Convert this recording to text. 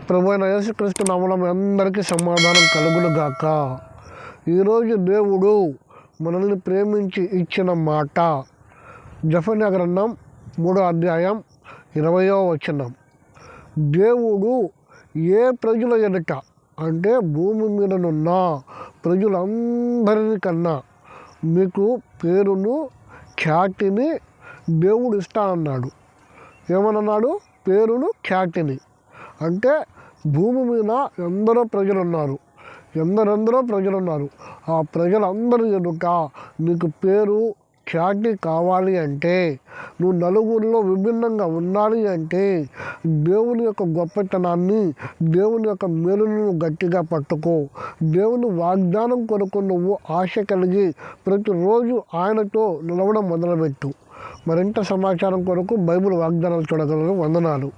ప్రభు అయిన యేసుక్రీస్తు నామమున మీ అందరికీ సమాధానం కలుగునుగాక. ఈరోజు దేవుడు మనల్ని ప్రేమించి ఇచ్చిన మాట జెఫన్యా గ్రంథం 3వ అధ్యాయం 20వ వచనం. దేవుడు ఏ ప్రజల ఎదుట అంటే భూమి మీదనున్న ప్రజలందరినీ కన్నా మీకు పేరును ఖ్యాతిని దేవుడు ఇస్తా అన్నాడు. ఏమన్నాడు? పేరును ఖ్యాతిని. అంటే భూమి మీద ఎందరో ప్రజలు ఉన్నారు, ఎందరెందరో ప్రజలు ఉన్నారు. ఆ ప్రజలందరి ఎదుట నీకు పేరు ఖ్యాతి కావాలి అంటే, నువ్వు నలుగురిలో విభిన్నంగా ఉండాలి అంటే, దేవుని యొక్క గొప్పతనాన్ని, దేవుని యొక్క మేలును గట్టిగా పట్టుకో. దేవుని వాగ్దానం కొరకు నువ్వు ఆశ కలిగి ప్రతిరోజు ఆయనతో నిలవడం మొదలుపెట్టు. మరింత సమాచారం కొరకు బైబిల్ వాగ్దానాలు చూడగలరు. వందనాలు.